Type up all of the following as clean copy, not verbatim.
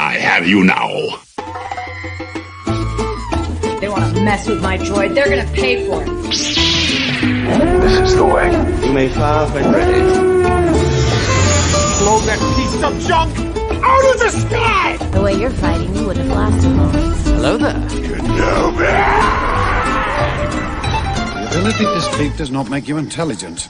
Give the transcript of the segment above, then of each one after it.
I have you now. They want to mess with my droid. They're going to pay for it. This is the way. You may fire when ready. Blow that piece of junk out of the sky! The way you're fighting, you wouldn't have lasted long. Hello there. Kenobi! The ability to speak does not make you intelligent.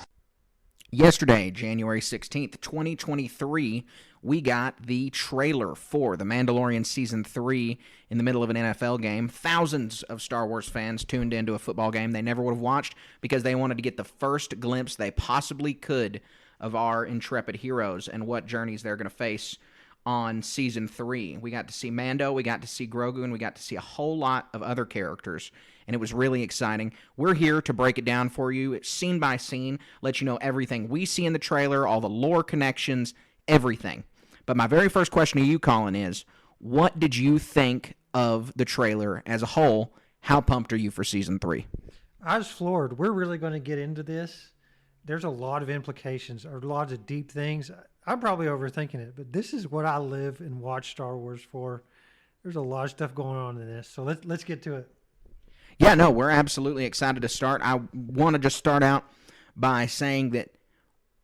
Yesterday, January 16th, 2023, we got the trailer for The Mandalorian Season 3 in the middle of an NFL game. Thousands of Star Wars fans tuned into a football game they never would have watched because they wanted to get the first glimpse they possibly could of our intrepid heroes and what journeys they're going to face on Season 3. We got to see Mando, we got to see Grogu, and we got to see a whole lot of other characters, and it was really exciting. We're here to break it down for you, scene by scene, let you know everything we see in the trailer, all the lore connections, everything. But my very first question to you, Colin, is what did you think of the trailer as a whole? How pumped are you for Season 3? I was floored. We're really going to get into this. There's a lot of implications, or lots of deep things. I'm probably overthinking it, but this is what I live and watch Star Wars for. There's a lot of stuff going on in this, so let's get to it. Yeah, no, we're absolutely excited to start. I want to just start out by saying that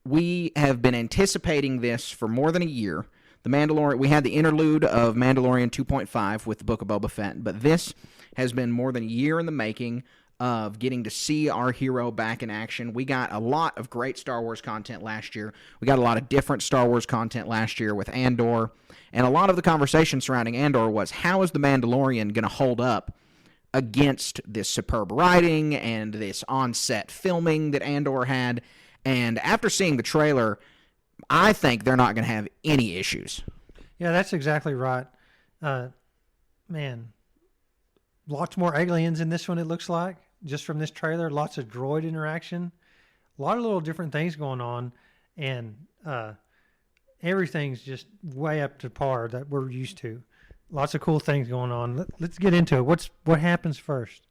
we have been anticipating this for more than a year. The Mandalorian, we had the interlude of Mandalorian 2.5 with the Book of Boba Fett, but this has been more than a year in the making of getting to see our hero back in action. We got a lot of great Star Wars content last year. We got a lot of different Star Wars content last year with Andor, and a lot of the conversation surrounding Andor was, how is the Mandalorian going to hold up against this superb writing and this on-set filming that Andor had? And after seeing the trailer, I think they're not going to have any issues. Yeah, that's exactly right. Man, lots more aliens in this one, it looks like, just from this trailer. Lots of droid interaction. A lot of little different things going on. And everything's just way up to par that we're used to. Lots of cool things going on. Let's get into it. What happens first?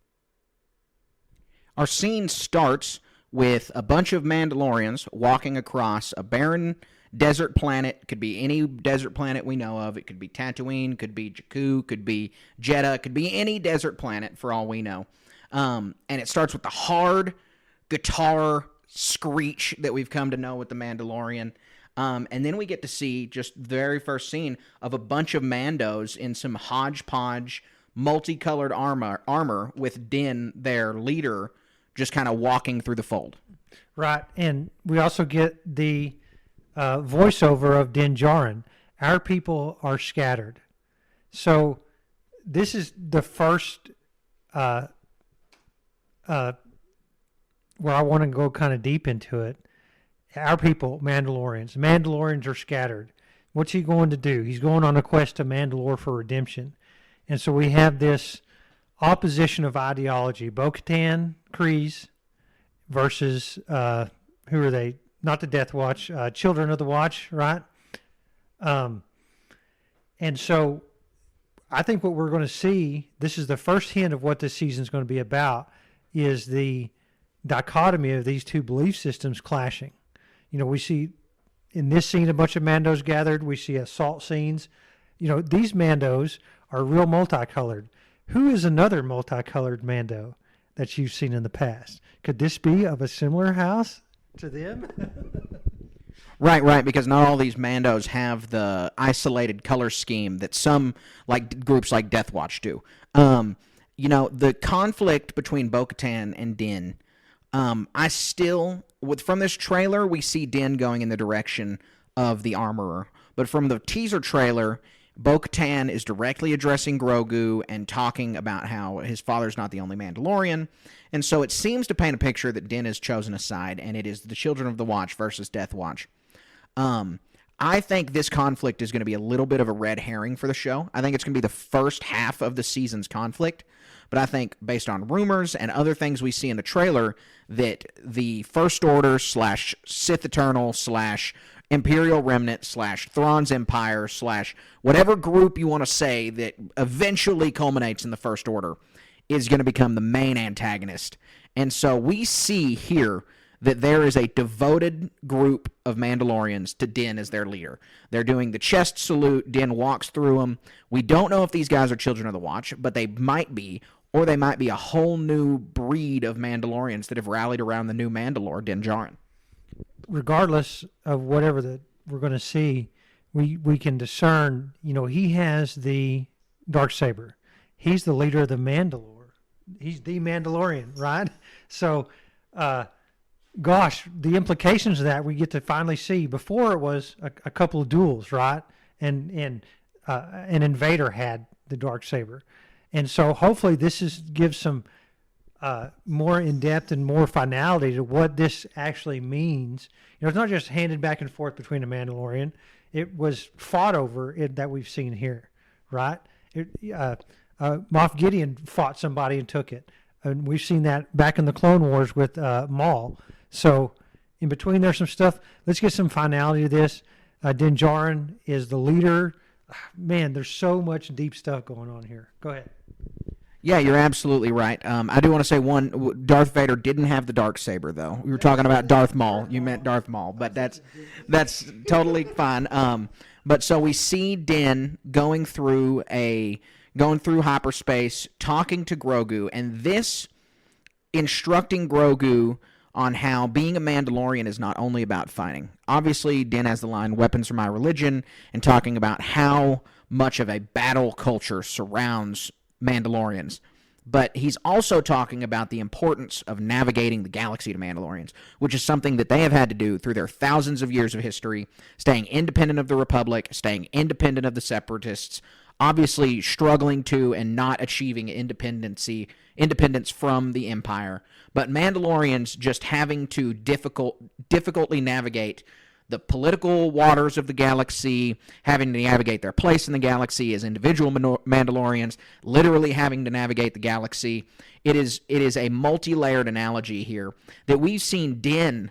Our scene starts with a bunch of Mandalorians walking across a barren desert planet. Could be any desert planet we know of. It could be Tatooine, could be Jakku, could be Jeddah, could be any desert planet for all we know. And it starts with the hard guitar screech that we've come to know with the Mandalorian. And then we get to see just the very first scene of a bunch of Mandos in some hodgepodge, multicolored armor with Din, their leader, just kind of walking through the fold. Right, and we also get the voiceover of Din Djarin. Our people are scattered. So this is the first where I want to go kind of deep into it. Our people, Mandalorians. Mandalorians are scattered. What's he going to do? He's going on a quest to Mandalore for redemption. And so we have this opposition of ideology. Bo-Katan, Kryze versus, who are they? Not the Death Watch, Children of the Watch, right? And so I think what we're going to see, this is the first hint of what this season is going to be about, is the dichotomy of these two belief systems clashing. You know, we see in this scene a bunch of Mandos gathered. We see assault scenes. You know, these Mandos are real multicolored. Who is another multicolored Mando that you've seen in the past? Could this be of a similar house to them? Right, because not all these Mandos have the isolated color scheme that some like groups like Death Watch do. You know, the conflict between Bo-Katan and Din, from this trailer, we see Din going in the direction of the Armorer. But from the teaser trailer, Bo-Katan is directly addressing Grogu and talking about how his father's not the only Mandalorian. And so it seems to paint a picture that Din has chosen a side, and it is the Children of the Watch versus Death Watch. I think this conflict is going to be a little bit of a red herring for the show. I think it's going to be the first half of the season's conflict. But I think, based on rumors and other things we see in the trailer, that the First Order / Sith Eternal / Imperial Remnant / Thrawn's Empire / whatever group you want to say that eventually culminates in the First Order is going to become the main antagonist. And so we see here that there is a devoted group of Mandalorians to Din as their leader. They're doing the chest salute. Din walks through them. We don't know if these guys are Children of the Watch, but they might be, or they might be a whole new breed of Mandalorians that have rallied around the new Mandalore, Din Djarin. Regardless of whatever that we're going to see, we can discern, he has the Darksaber. He's the leader of the Mandalore. He's the Mandalorian, right? So, gosh, the implications of that we get to finally see. Before it was a couple of duels, right? And an invader had the Darksaber. And so hopefully this gives some more in-depth and more finality to what this actually means. It's not just handed back and forth between a Mandalorian. It was fought over that we've seen here, right? Moff Gideon fought somebody and took it. And we've seen that back in the Clone Wars with Maul. So in between there's some stuff. Let's get some finality to this. Din Djarin is the leader. Man, there's so much deep stuff going on here. Go ahead. Yeah, you're absolutely right. I do want to say one, Darth Vader didn't have the Darksaber, though. We were talking about Darth Maul. You meant Darth Maul, but that's totally fine. But so we see Din going through hyperspace, talking to Grogu, and this instructing Grogu on how being a Mandalorian is not only about fighting. Obviously, Din has the line, "Weapons are my religion," and talking about how much of a battle culture surrounds Mandalorians. But he's also talking about the importance of navigating the galaxy to Mandalorians, which is something that they have had to do through their thousands of years of history, staying independent of the Republic, staying independent of the Separatists, obviously struggling to and not achieving independence from the Empire. But Mandalorians just having to difficultly navigate the political waters of the galaxy, having to navigate their place in the galaxy as individual Mandalorians, literally having to navigate the galaxy. It is a multi-layered analogy here that we've seen Din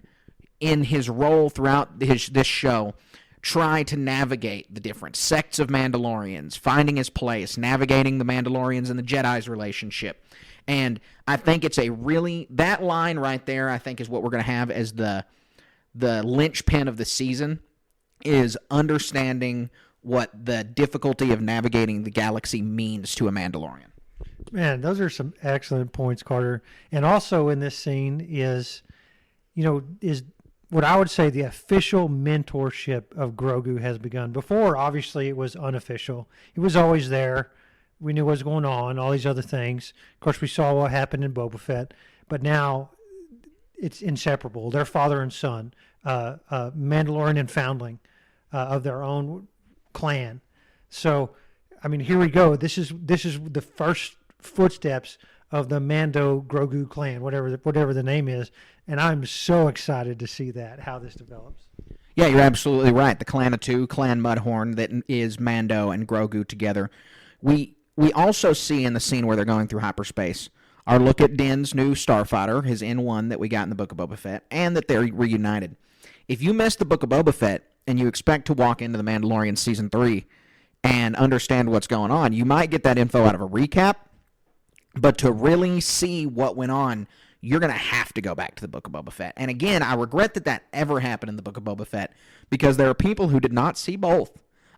in his role throughout this show try to navigate the different sects of Mandalorians, finding his place, navigating the Mandalorians and the Jedi's relationship. And I think it's that line right there, I think, is what we're going to have as the linchpin of the season, is understanding what the difficulty of navigating the galaxy means to a Mandalorian. Man, those are some excellent points, Carter. And also in this scene is what I would say the official mentorship of Grogu has begun. Before, obviously, it was unofficial. It was always there. We knew what was going on, all these other things. Of course, we saw what happened in Boba Fett. But now it's inseparable. They're father and son, Mandalorian and foundling of their own clan. So, I mean, here we go. This is the first footsteps of the Mando Grogu clan, whatever the name is, and I'm so excited to see how this develops. Yeah, you're absolutely right. The Clan of Two, Clan Mudhorn, that is Mando and Grogu together. We also see in the scene where they're going through hyperspace our look at Din's new starfighter, his N1 that we got in the Book of Boba Fett, and that they're reunited. If you missed the Book of Boba Fett and you expect to walk into The Mandalorian Season 3 and understand what's going on, you might get that info out of a recap, but to really see what went on, you're going to have to go back to the Book of Boba Fett. And again, I regret that ever happened in the Book of Boba Fett, because there are people who did not see both.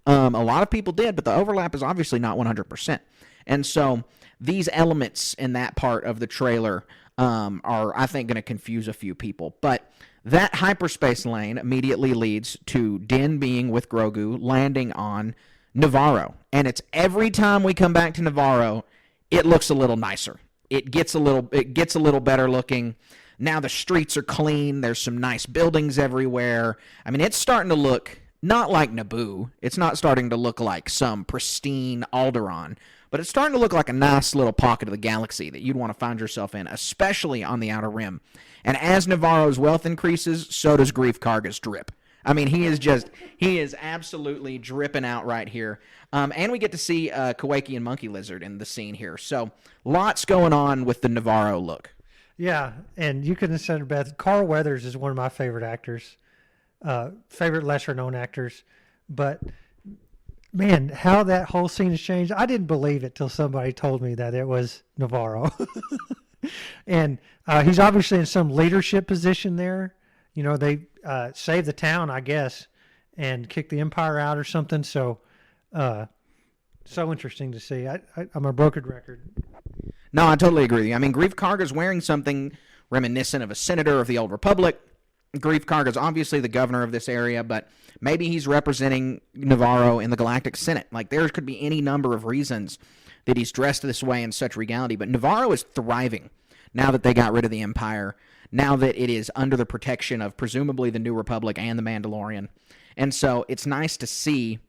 A lot of people did, but the overlap is obviously not 100%. And so these elements in that part of the trailer are, I think, going to confuse a few people. But that hyperspace lane immediately leads to Din being with Grogu, landing on Navarro. And it's every time we come back to Navarro, it looks a little nicer. It gets a little better looking. Now the streets are clean. There's some nice buildings everywhere. I mean, it's starting to look not like Naboo. It's not starting to look like some pristine Alderaan, but it's starting to look like a nice little pocket of the galaxy that you'd want to find yourself in, especially on the Outer Rim. And as Navarro's wealth increases, so does Grief Karga's drip. I mean, he is absolutely dripping out right here. And we get to see Kawaki and Monkey Lizard in the scene here. So lots going on with the Navarro look. Yeah, and you couldn't have said it better. Carl Weathers is one of my favorite actors, favorite lesser-known actors. But, man, how that whole scene has changed. I didn't believe it till somebody told me that it was Navarro. And he's obviously in some leadership position there. You know, they saved the town, I guess, and kicked the Empire out or something. So, so interesting to see. I'm a broken record. No, I totally agree with you. I mean, Grief Karga's wearing something reminiscent of a senator of the old Republic. Grief Karga's obviously the governor of this area, but maybe he's representing Navarro in the Galactic Senate. Like, there could be any number of reasons that he's dressed this way in such regality. But Navarro is thriving now that they got rid of the Empire, now that it is under the protection of presumably the New Republic and the Mandalorian. And so it's nice to see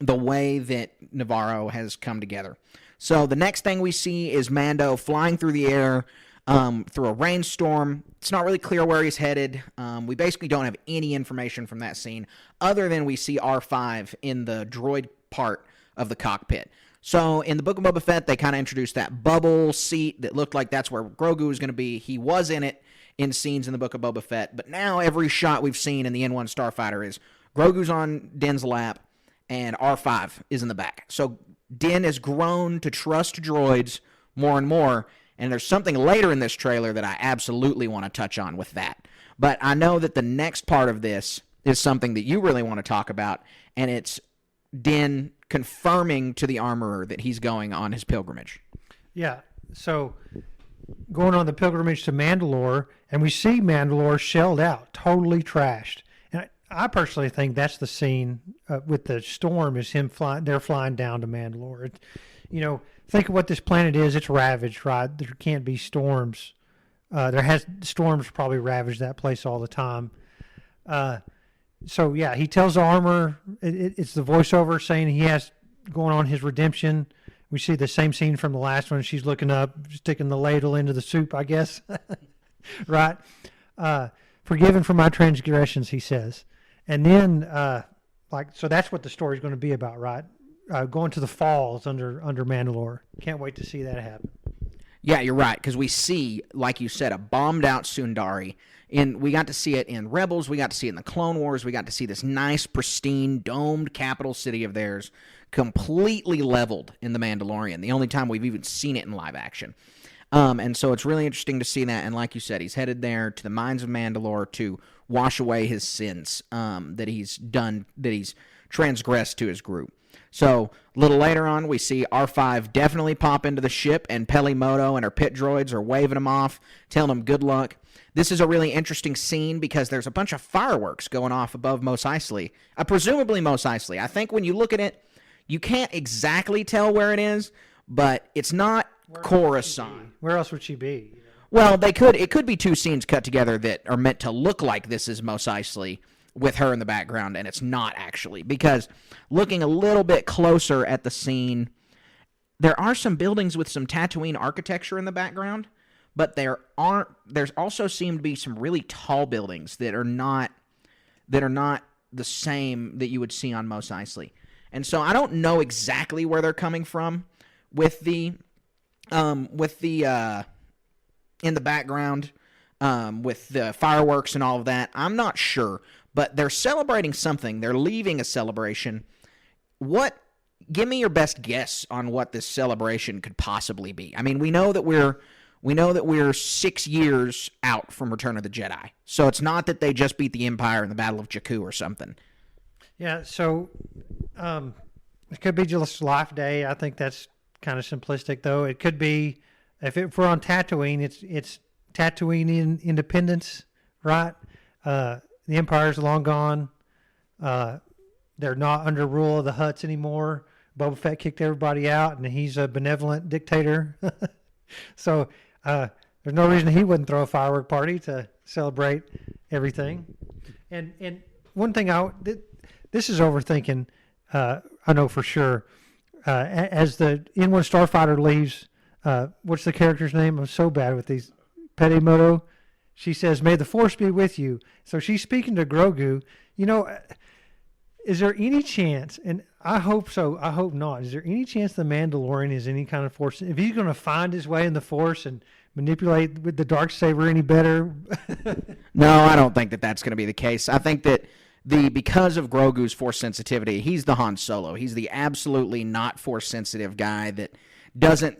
the way that Navarro has come together. So the next thing we see is Mando flying through the air through a rainstorm. It's not really clear where he's headed. We basically don't have any information from that scene other than we see R5 in the droid part of the cockpit. So in the Book of Boba Fett, they kind of introduced that bubble seat that looked like that's where Grogu was going to be. He was in it in scenes in the Book of Boba Fett, but now every shot we've seen in the N1 Starfighter is Grogu's on Din's lap and R5 is in the back. So Din has grown to trust droids more and more, and there's something later in this trailer that I absolutely want to touch on with that. But I know that the next part of this is something that you really want to talk about, and it's Din confirming to the armorer that he's going on his pilgrimage. Yeah, so going on the pilgrimage to Mandalore, and we see Mandalore shelled out, totally trashed. And I personally think that's the scene with the storm is him flying. They're flying down to Mandalore. You know, think of what this planet is. It's ravaged, right? There can't be storms. Storms probably ravage that place all the time. So yeah, he tells the armor. It's the voiceover saying he has going on his redemption. We see the same scene from the last one. She's looking up, sticking the ladle into the soup, I guess. Right? Forgiven for my transgressions, he says. And then, so that's what the story's going to be about, right? Going to the falls under Mandalore. Can't wait to see that happen. Yeah, you're right, because we see, like you said, a bombed-out Sundari. We got to see it in Rebels. We got to see it in the Clone Wars. We got to see this nice, pristine, domed capital city of theirs completely leveled in The Mandalorian, the only time we've even seen it in live action. And so it's really interesting to see that. And like you said, he's headed there to the mines of Mandalore to wash away his sins that he's done, that he's transgressed to his group. So a little later on, we see R5 definitely pop into the ship, and Pelimoto and her pit droids are waving him off, telling him good luck. This is a really interesting scene because there's a bunch of fireworks going off above Mos Eisley, presumably Mos Eisley. I think when you look at it, you can't exactly tell where it is, but it's not Coruscant. Where else would she be? You know? Well, it could be two scenes cut together that are meant to look like this is Mos Eisley with her in the background, and it's not actually, because looking a little bit closer at the scene, there are some buildings with some Tatooine architecture in the background, but there's also seem to be some really tall buildings that are not the same that you would see on Mos Eisley. And so I don't know exactly where they're coming from with the in the background with the fireworks and all of that. I'm not sure, but they're celebrating something. They're leaving a celebration. Give me your best guess on what this celebration could possibly be. I mean, we know that we're 6 years out from Return of the Jedi. So it's not that they just beat the Empire in the Battle of Jakku or something. Yeah, so it could be just Life Day. I think that's kind of simplistic, though. It could be, if we're on Tatooine, it's Tatooine independence, right? The Empire's long gone. They're not under rule of the Hutts anymore. Boba Fett kicked everybody out, and he's a benevolent dictator. So there's no reason he wouldn't throw a firework party to celebrate everything. And one thing this is overthinking. I know for sure. As the N1 Starfighter leaves, what's the character's name? I'm so bad with these. Pelimoto. She says, "May the Force be with you." So she's speaking to Grogu. You know, is there any chance, and I hope so, I hope not, is there any chance the Mandalorian is any kind of Force? If he's going to find his way in the Force and manipulate with the Darksaber any better? No, I don't think that that's going to be the case. I think that because of Grogu's Force sensitivity, he's the Han Solo. He's the absolutely not Force sensitive guy that doesn't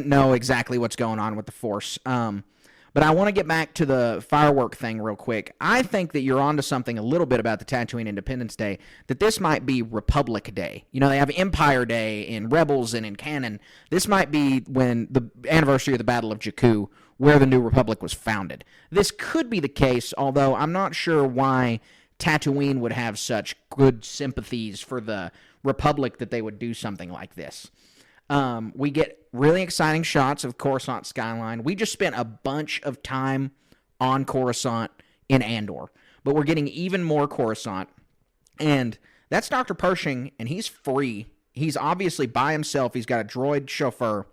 know exactly what's going on with the Force. But I want to get back to the firework thing real quick. I think that you're onto something a little bit about the Tatooine Independence Day, that this might be Republic Day. You know, they have Empire Day in Rebels and in canon. This might be when the anniversary of the Battle of Jakku, where the New Republic was founded. This could be the case, although I'm not sure why Tatooine would have such good sympathies for the Republic that they would do something like this. We get really exciting shots of Coruscant skyline. We just spent a bunch of time on Coruscant in Andor, but we're getting even more Coruscant. And that's Dr. Pershing, and he's free. He's obviously by himself. He's got a droid chauffeur.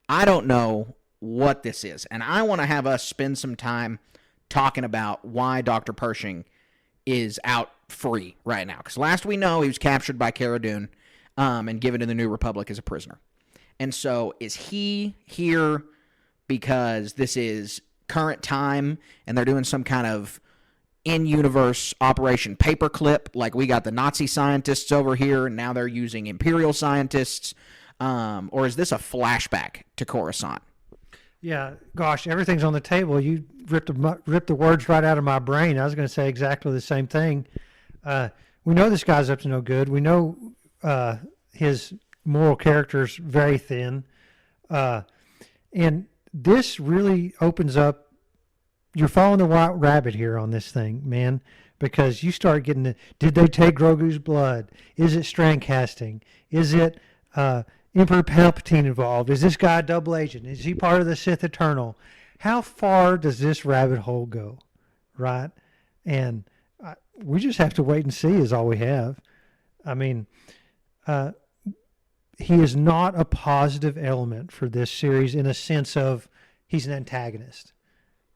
I don't know what this is, and I want to have us spend some time talking about why Dr. Pershing is out free right now. Because last we know, he was captured by Cara Dune and given to the New Republic as a prisoner. And so is he here because this is current time and they're doing some kind of in-universe Operation Paperclip, like we got the Nazi scientists over here and now they're using Imperial scientists? Or is this a flashback to Coruscant? Yeah, gosh, everything's on the table. You ripped the words right out of my brain. I was going to say exactly the same thing. We know this guy's up to no good. We know his moral character's very thin. And this really opens up, you're following the white rabbit here on this thing, man, because you start getting did they take Grogu's blood? Is it strand casting? Is it Emperor Palpatine involved? Is this guy a double agent? Is he part of the Sith Eternal? How far does this rabbit hole go, right? And we just have to wait and see is all we have. I mean, he is not a positive element for this series in a sense of he's an antagonist,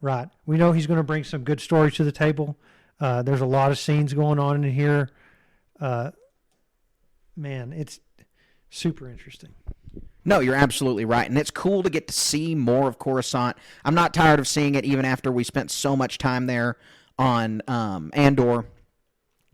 right? We know he's going to bring some good stories to the table. There's a lot of scenes going on in here. Man, it's super interesting. No, you're absolutely right. And it's cool to get to see more of Coruscant. I'm not tired of seeing it even after we spent so much time there on Andor.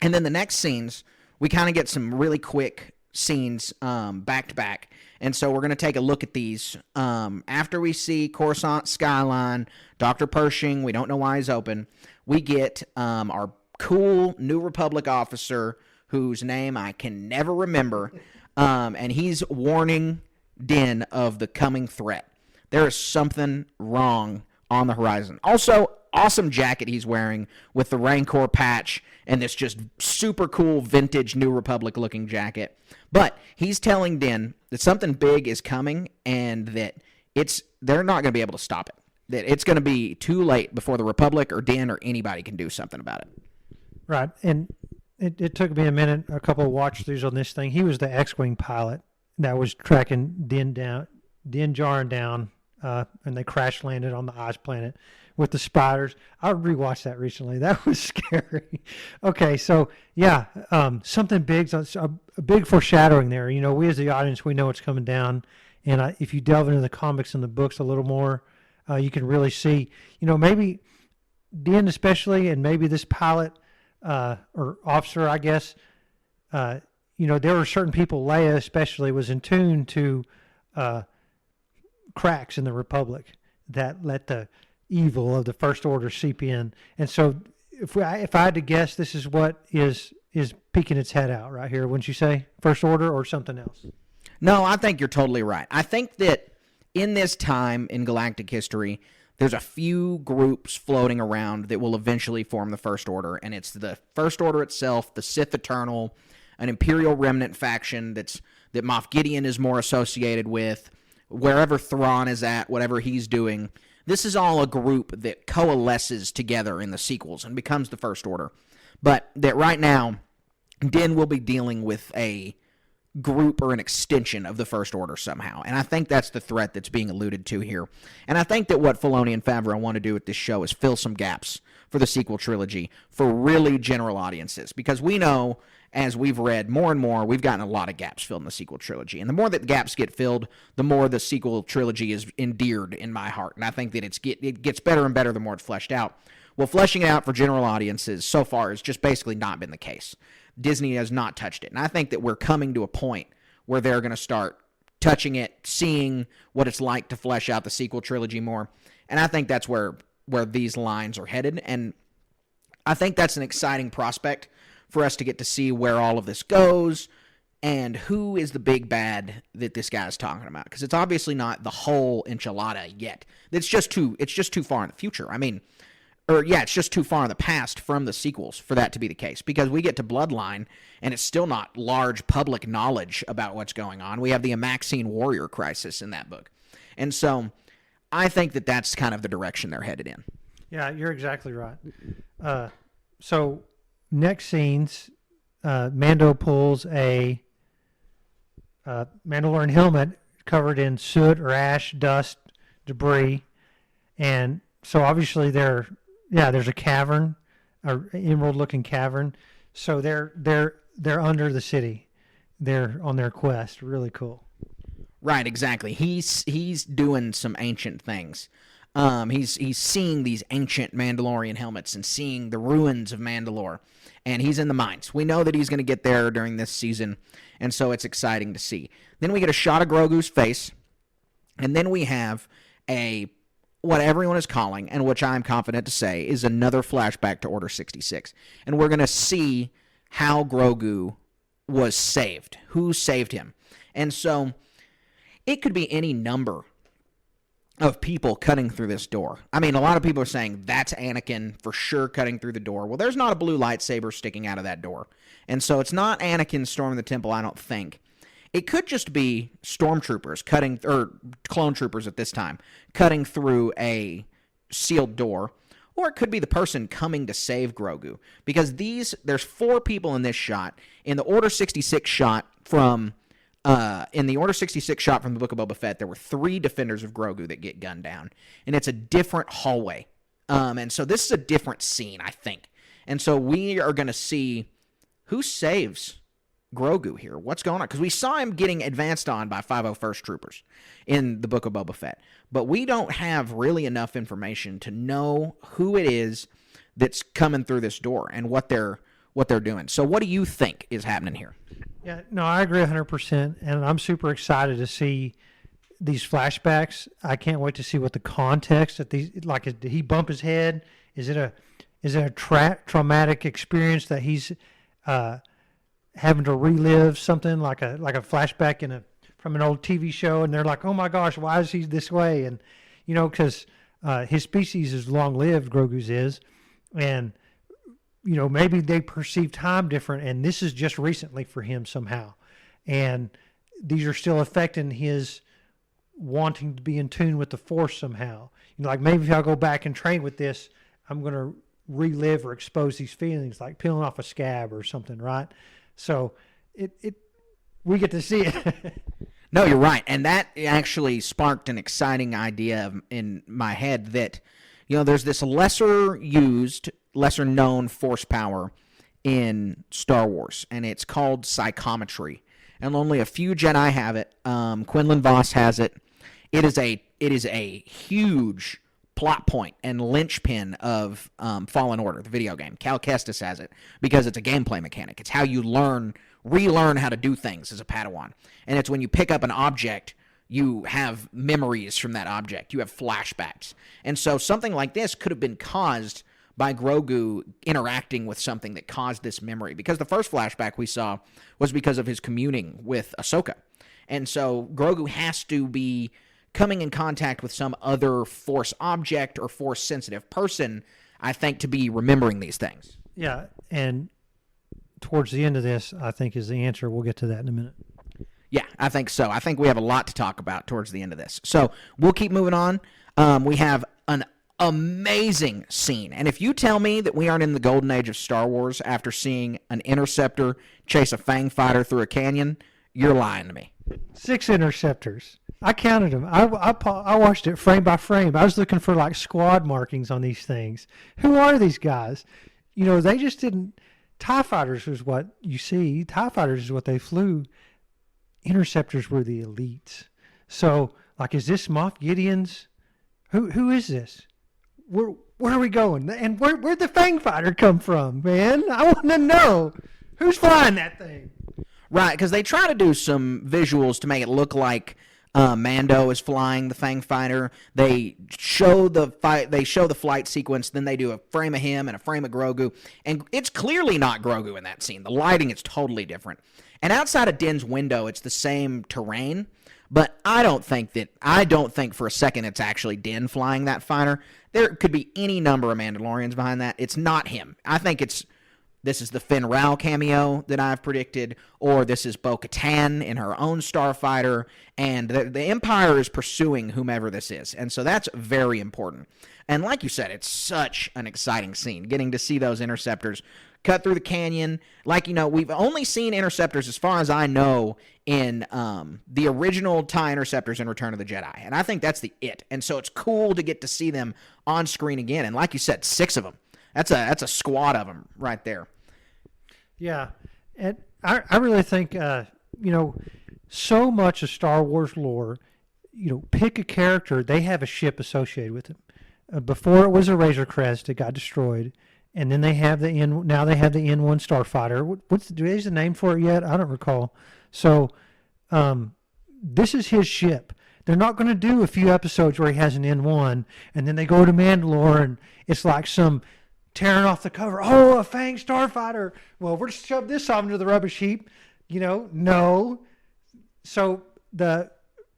And then the next scenes, we kind of get some really quick scenes back to back. And so we're going to take a look at these. After we see Coruscant skyline, Dr. Pershing, we don't know why he's open, we get our cool New Republic officer whose name I can never remember, and he's warning Din of the coming threat. There is something wrong on the horizon. Also, awesome jacket he's wearing with the Rancor patch and this just super cool vintage New Republic looking jacket. But he's telling Din that something big is coming and that they're not going to be able to stop it. That it's going to be too late before the Republic or Din or anybody can do something about it. Right. And it took me a couple of watch throughs on this thing. He was the X-Wing pilot that was tracking Din Djarin down, and they crash landed on the ice planet with the spiders. I rewatched that recently. That was scary. Okay, so yeah, something big, a big foreshadowing there. You know, we as the audience, we know it's coming down, and if you delve into the comics and the books a little more, you can really see, you know, maybe Din especially, and maybe this pilot or officer, I guess, you know, there were certain people, Leia especially, was in tune to cracks in the Republic that let the evil of the First Order seep in. And so if I had to guess, this is what is peeking its head out right here, wouldn't you say? First Order or something else? No, I think you're totally right. I think that in this time in galactic history, there's a few groups floating around that will eventually form the First Order, and it's the First Order itself, the Sith Eternal, an Imperial Remnant faction that Moff Gideon is more associated with, wherever Thrawn is at, whatever he's doing. This is all a group that coalesces together in the sequels and becomes the First Order. But that right now, Din will be dealing with a group or an extension of the First Order somehow. And I think that's the threat that's being alluded to here. And I think that what Filoni and Favreau want to do with this show is fill some gaps for the sequel trilogy for really general audiences. Because we know, as we've read more and more, we've gotten a lot of gaps filled in the sequel trilogy. And the more that gaps get filled, the more the sequel trilogy is endeared in my heart. And I think that it gets better and better the more it's fleshed out. Well, fleshing it out for general audiences so far has just basically not been the case. Disney has not touched it. And I think that we're coming to a point where they're going to start touching it, seeing what it's like to flesh out the sequel trilogy more. And I think that's where these lines are headed. And I think that's an exciting prospect for us to get to see where all of this goes and who is the big bad that this guy's talking about. Because it's obviously not the whole enchilada yet. It's just too far in the future. I mean, it's just too far in the past from the sequels for that to be the case. Because we get to Bloodline, and it's still not large public knowledge about what's going on. We have the Amaxine warrior crisis in that book. And so I think that that's kind of the direction they're headed in. Yeah, you're exactly right. So next scenes, Mando pulls a Mandalorian helmet covered in soot or ash, dust, debris. And so obviously there's a cavern, an emerald-looking cavern. So they're under the city. They're on their quest. Really cool. Right, exactly. He's doing some ancient things. He's seeing these ancient Mandalorian helmets and seeing the ruins of Mandalore, and he's in the mines. We know that he's going to get there during this season, and so it's exciting to see. Then we get a shot of Grogu's face, and then we have what everyone is calling, and which I'm confident to say, is another flashback to Order 66. And we're going to see how Grogu was saved, who saved him. And so it could be any number of people cutting through this door. I mean, a lot of people are saying that's Anakin for sure cutting through the door. Well, there's not a blue lightsaber sticking out of that door. And so it's not Anakin storming the temple, I don't think. It could just be stormtroopers or clone troopers at this time, cutting through a sealed door. Or it could be the person coming to save Grogu. Because there's 4 people in this shot. In the Order 66 shot from the Book of Boba Fett, there were 3 defenders of Grogu that get gunned down. And it's a different hallway. And so this is a different scene, I think. And so we are going to see who saves Grogu here. What's going on? Because we saw him getting advanced on by 501st Troopers in the Book of Boba Fett. But we don't have really enough information to know who it is that's coming through this door and what they're doing. So what do you think is happening here? Yeah, no, I agree 100%, and I'm super excited to see these flashbacks. I can't wait to see what the context that these, like, did he bump his head? Is it a traumatic experience that he's having to relive something like a flashback from an old TV show, and they're like, oh my gosh, why is he this way? And because his species is long lived, Grogu's is, and maybe they perceive time different, and this is just recently for him somehow. And these are still affecting his wanting to be in tune with the Force somehow. Like maybe if I go back and train with this, I'm going to relive or expose these feelings, like peeling off a scab or something, right? So we get to see it. No, you're right. And that actually sparked an exciting idea in my head that, there's this lesser known Force power in Star Wars, and it's called psychometry. And only a few Jedi have it. Quinlan Vos has it. It is a huge plot point and linchpin of Fallen Order, the video game. Cal Kestis has it because it's a gameplay mechanic. It's how you relearn how to do things as a Padawan. And it's when you pick up an object, you have memories from that object. You have flashbacks. And so something like this could have been caused by Grogu interacting with something that caused this memory. Because the first flashback we saw was because of his communing with Ahsoka. And so Grogu has to be coming in contact with some other Force object or Force-sensitive person, I think, to be remembering these things. Yeah, and towards the end of this, I think, is the answer. We'll get to that in a minute. Yeah, I think so. I think we have a lot to talk about towards the end of this. So we'll keep moving on. We have an amazing scene. And if you tell me that we aren't in the golden age of Star Wars after seeing an interceptor chase a Fang fighter through a canyon, you're lying to me. 6 interceptors. I counted them. I watched it frame by frame. I was looking for like squad markings on these things. Who are these guys? They just didn't. TIE fighters was what you see. TIE fighters is what they flew. Interceptors were the elites. So, like, is this Moff Gideon's? Who is this? Where are we going? And where'd the Fang fighter come from, man? I want to know. Who's flying that thing? Right, because they try to do some visuals to make it look like Mando is flying the Fang Fighter. They show the fight. They show the flight sequence. Then they do a frame of him and a frame of Grogu, and it's clearly not Grogu in that scene. The lighting is totally different. And outside of Din's window, it's the same terrain. But I don't think for a second it's actually Din flying that fighter. There could be any number of Mandalorians behind that. It's not him. I think this is the Finn Rao cameo that I've predicted, or this is Bo-Katan in her own starfighter, and the Empire is pursuing whomever this is. And so that's very important. And like you said, it's such an exciting scene, getting to see those interceptors cut through the canyon. Like, we've only seen interceptors, as far as I know, in the original TIE interceptors in Return of the Jedi. And I think that's it. And so it's cool to get to see them on screen again. And like you said, 6 of them. That's a squad of them right there. Yeah, and I really think so much of Star Wars lore. Pick a character, they have a ship associated with them. Before it was a Razor Crest, it got destroyed, and then they have now they have the N1 Starfighter. Do they have a name for it yet? I don't recall. So, this is his ship. They're not going to do a few episodes where he has an N1, and then they go to Mandalore, and it's like some tearing off the cover. Oh, a Fang Starfighter. Well, we're just shove this off into the rubbish heap. No. So the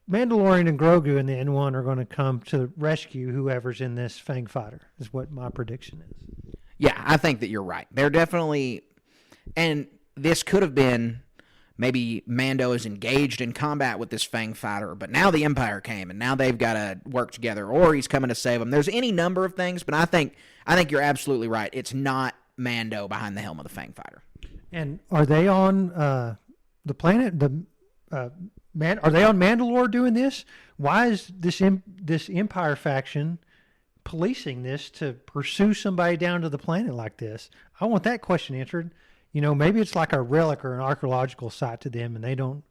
Mandalorian and Grogu and the N1 are going to come to rescue whoever's in this Fang fighter, is what my prediction is. Yeah, I think that you're right. They're definitely, and this could have been maybe Mando is engaged in combat with this Fang fighter, but now the Empire came, and now they've got to work together, or he's coming to save them. There's any number of things, but I think you're absolutely right. It's not Mando behind the helm of the Fang fighter. And are they on the planet? Are they on Mandalore doing this? Why is this Empire faction policing this to pursue somebody down to the planet like this? I want that question answered. Maybe it's like a relic or an archaeological site to them, and they don't,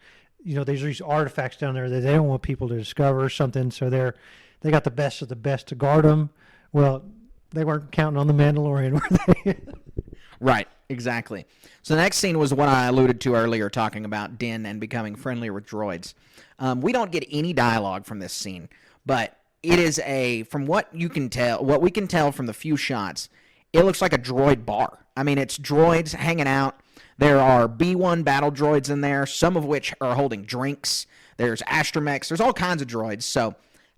there's these artifacts down there that they don't want people to discover or something, so they got the best of the best to guard them. Well, they weren't counting on the Mandalorian, were they? Right, exactly. So the next scene was what I alluded to earlier, talking about Din and becoming friendlier with droids. We don't get any dialogue from this scene, but it is from what we can tell from the few shots, it looks like a droid bar. I mean, it's droids hanging out. There are B-1 battle droids in there, some of which are holding drinks. There's astromechs. There's all kinds of droids. So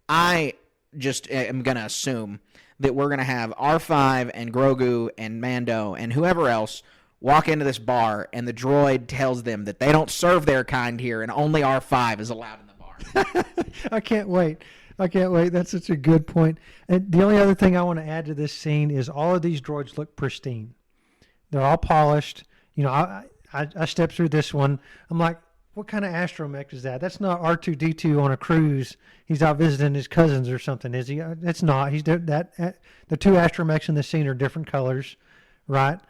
I just am going to assume that we're going to have R5 and Grogu and Mando and whoever else walk into this bar, and the droid tells them that they don't serve their kind here and only R5 is allowed in the bar. I can't wait. That's such a good point. And the only other thing I want to add to this scene is all of these droids look pristine. They're all polished. I stepped through this one. I'm like, what kind of astromech is that? That's not R2-D2 on a cruise. He's out visiting his cousins or something, is he? It's not. The two astromechs in the scene are different colors, right?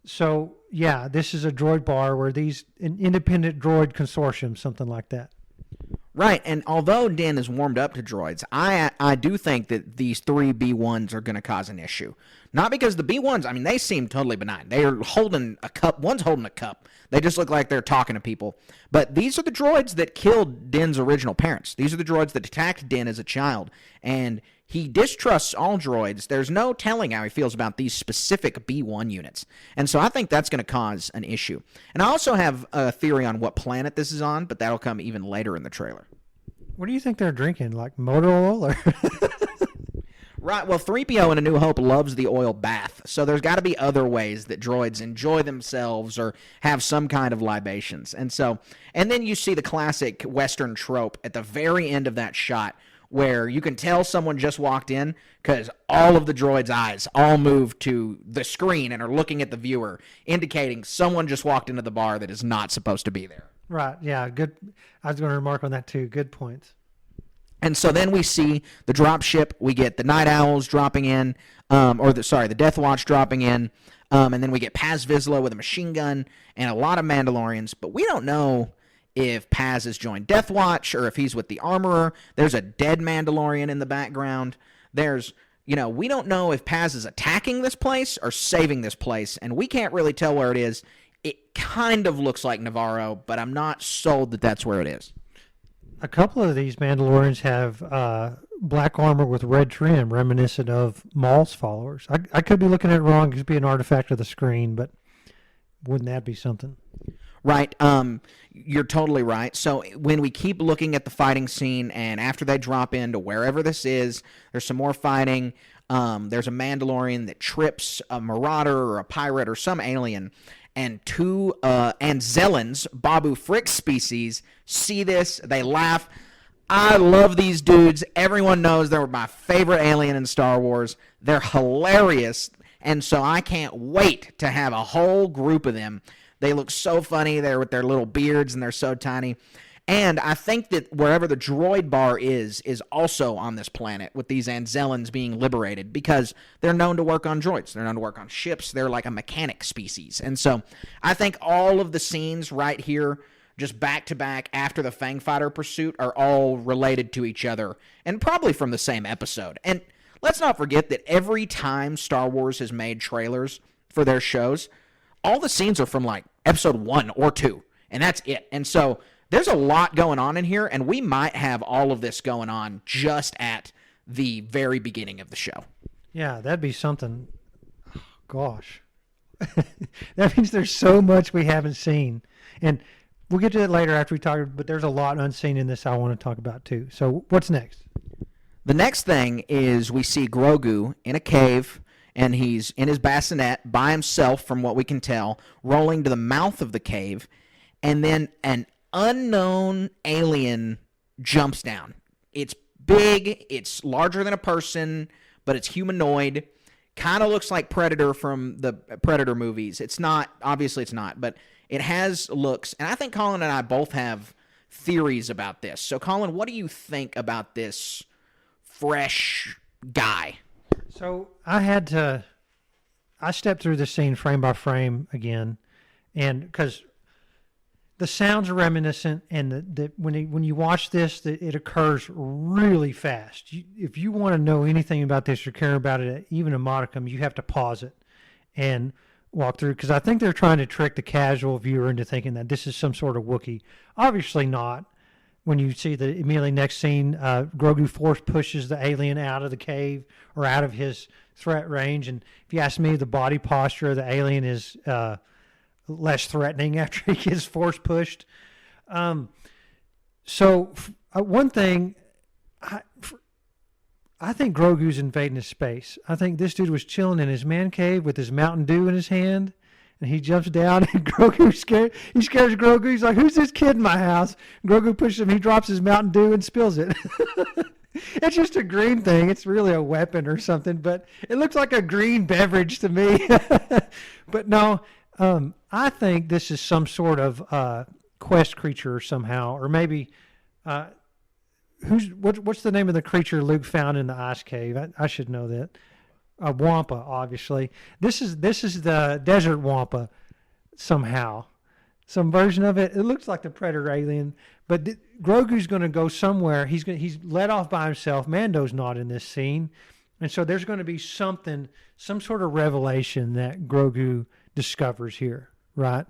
So yeah, this is a droid bar where an independent droid consortium, something like that. Right, and although Din is warmed up to droids, I do think that these 3 B-1s are going to cause an issue. Not because the B-1s, I mean, they seem totally benign. They are holding a cup. One's holding a cup. They just look like they're talking to people. But these are the droids that killed Din's original parents. These are the droids that attacked Din as a child. And he distrusts all droids. There's no telling how he feels about these specific B-1 units. And so I think that's going to cause an issue. And I also have a theory on what planet this is on, but that'll come even later in the trailer. What do you think they're drinking? Like motor oil? Or Right, well, 3PO in A New Hope loves the oil bath, so there's got to be other ways that droids enjoy themselves or have some kind of libations. And then you see the classic Western trope at the very end of that shot where you can tell someone just walked in because all of the droids' eyes all move to the screen and are looking at the viewer, indicating someone just walked into the bar that is not supposed to be there. Right, yeah, good. I was going to remark on that too. Good points. And so then we see the drop ship. We get the Night Owls dropping in, the Death Watch dropping in, and then we get Paz Vizsla with a machine gun and a lot of Mandalorians. But we don't know if Paz has joined Death Watch or if he's with the Armorer. There's a dead Mandalorian in the background. We don't know if Paz is attacking this place or saving this place, and we can't really tell where it is. It kind of looks like Navarro, but I'm not sold that that's where it is. A couple of these Mandalorians have black armor with red trim, reminiscent of Maul's followers. I could be looking at it wrong. It could be an artifact of the screen, but wouldn't that be something? Right. You're totally right. So when we keep looking at the fighting scene, and after they drop into wherever this is, there's some more fighting. There's a Mandalorian that trips a marauder or a pirate or some alien, and two Anzellans, Babu Frick species, see this. They laugh. I love these dudes. Everyone knows they're my favorite alien in Star Wars. They're hilarious, and so I can't wait to have a whole group of them. They look so funny. They're with their little beards, and they're so tiny. And I think that wherever the droid bar is also on this planet, with these Anzellans being liberated, because they're known to work on droids. They're known to work on ships. They're like a mechanic species. And so I think all of the scenes right here, just back to back after the Fang Fighter pursuit, are all related to each other, and probably from the same episode. And let's not forget that every time Star Wars has made trailers for their shows, all the scenes are from like episode 1 or 2, and that's it. And so there's a lot going on in here, and we might have all of this going on just at the very beginning of the show. Yeah, that'd be something. Oh, gosh. That means there's so much we haven't seen. And we'll get to it later after we talk, but there's a lot unseen in this I want to talk about too. So what's next? The next thing is we see Grogu in a cave, and he's in his bassinet by himself, from what we can tell, rolling to the mouth of the cave, and then an unknown alien jumps down. It's big, it's larger than a person, but it's humanoid. Kind of looks like Predator from the Predator movies. It's not, obviously it's not, but it has looks. And I think Colin and I both have theories about this. So Colin, what do you think about this fresh guy? So I stepped through the scene frame by frame again, and because the sounds are reminiscent, and when you watch this, it occurs really fast. If you want to know anything about this or care about it, even a modicum, you have to pause it and walk through, because I think they're trying to trick the casual viewer into thinking that this is some sort of Wookiee. Obviously not. When you see the immediately next scene, Grogu force pushes the alien out of the cave or out of his threat range, and if you ask me, the body posture of the alien is less threatening after he gets force pushed. So one thing, I think Grogu's invading his space. I think this dude was chilling in his man cave with his Mountain Dew in his hand, and he jumps down, and Grogu scared. He scares Grogu. He's like, "Who's this kid in my house?" Grogu pushes him. He drops his Mountain Dew and spills it. It's just a green thing. It's really a weapon or something, but it looks like a green beverage to me. But no, I think this is some sort of quest creature somehow, or maybe what's the name of the creature Luke found in the ice cave? I should know that. Wampa, obviously. This is the desert Wampa somehow. Some version of it. It looks like the Predator alien, but Grogu's going to go somewhere. He's let off by himself. Mando's not in this scene, and so there's going to be some sort of revelation that Grogu discovers here, right?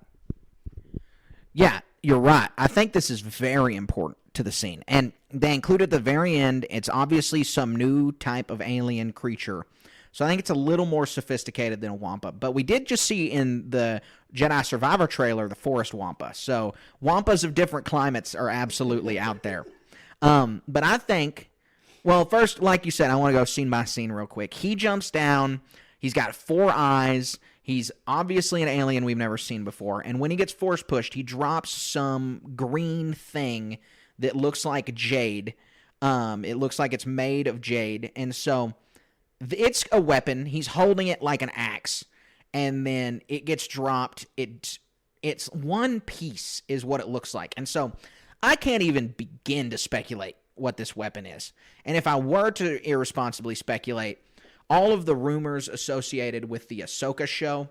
Yeah, you're right. I think this is very important to the scene, and they include at the very end. It's obviously some new type of alien creature. So I think it's a little more sophisticated than a Wampa. But we did just see in the Jedi Survivor trailer the Forest Wampa. So Wampas of different climates are absolutely out there. But I think, well, first, like you said, I want to go scene by scene real quick. He jumps down. He's got 4 eyes. He's obviously an alien we've never seen before. And when he gets force pushed, he drops some green thing that looks like jade. It looks like it's made of jade. And so it's a weapon. He's holding it like an axe, and then it gets dropped. It's one piece is what it looks like. And so I can't even begin to speculate what this weapon is. And if I were to irresponsibly speculate, all of the rumors associated with the Ahsoka show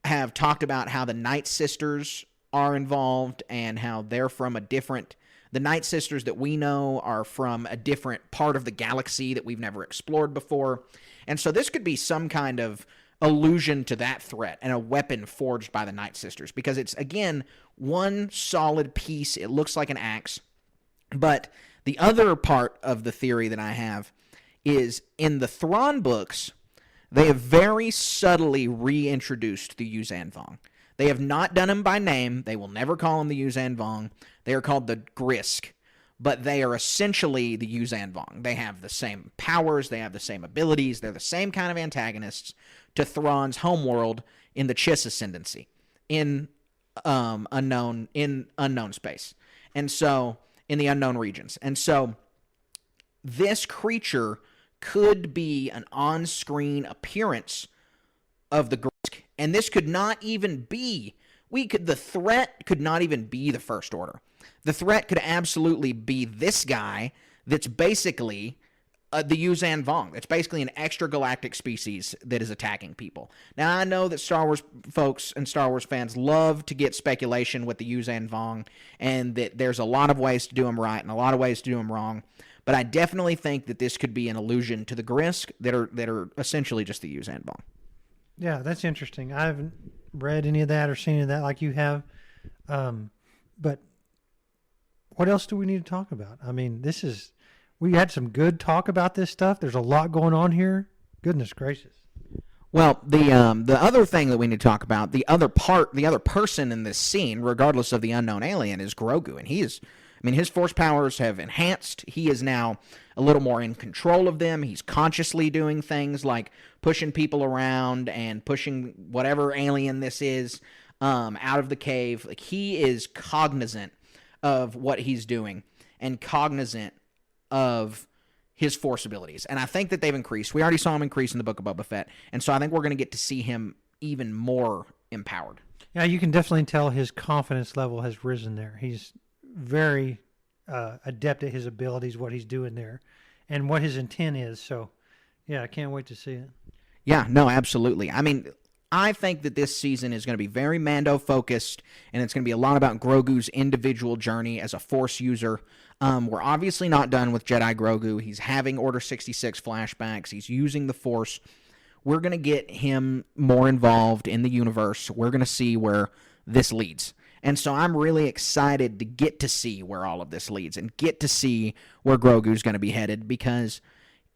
have talked about how the Night Sisters are involved and how they're from a different... The Night Sisters that we know are from a different part of the galaxy that we've never explored before. And so this could be some kind of allusion to that threat and a weapon forged by the Night Sisters, because it's, again, one solid piece. It looks like an axe. But the other part of the theory that I have is in the Thrawn books, they have very subtly reintroduced the Yuuzhan Vong. They have not done him by name. They will never call him the Yuuzhan Vong. They are called the Grisk, but they are essentially the Yuuzhan Vong. They have the same powers. They have the same abilities. They're the same kind of antagonists to Thrawn's homeworld in the Chiss Ascendancy, in unknown space, and so in the unknown regions. And so this creature could be an on-screen appearance of the Grisk, and this could not even be. The threat could not even be the First Order. The threat could absolutely be this guy that's basically the Yuuzhan Vong. It's basically an extragalactic species that is attacking people. Now, I know that Star Wars folks and Star Wars fans love to get speculation with the Yuuzhan Vong, and that there's a lot of ways to do them right and a lot of ways to do them wrong. But I definitely think that this could be an allusion to the Grisk that are essentially just the Yuuzhan Vong. Yeah, that's interesting. I haven't read any of that or seen any of that like you have. But what else do we need to talk about? I mean, we had some good talk about this stuff. There's a lot going on here. Goodness gracious. Well, the other thing that we need to talk about, the other person in this scene, regardless of the unknown alien, is Grogu, and his force powers have enhanced. He is now a little more in control of them. He's consciously doing things like pushing people around and pushing whatever alien this is out of the cave. Like, he is cognizant of what he's doing and cognizant of his force abilities. And I think that they've increased. We already saw him increase in the Book of Boba Fett. And so I think we're going to get to see him even more empowered. Yeah, you can definitely tell his confidence level has risen there. He's very adept at his abilities, what he's doing there, and what his intent is. So, yeah, I can't wait to see it. Yeah, no, absolutely. I mean, I think that this season is going to be very Mando-focused, and it's going to be a lot about Grogu's individual journey as a Force user. We're obviously not done with Jedi Grogu. He's having Order 66 flashbacks. He's using the Force. We're going to get him more involved in the universe. We're going to see where this leads. And so I'm really excited to get to see where all of this leads and get to see where Grogu's going to be headed, because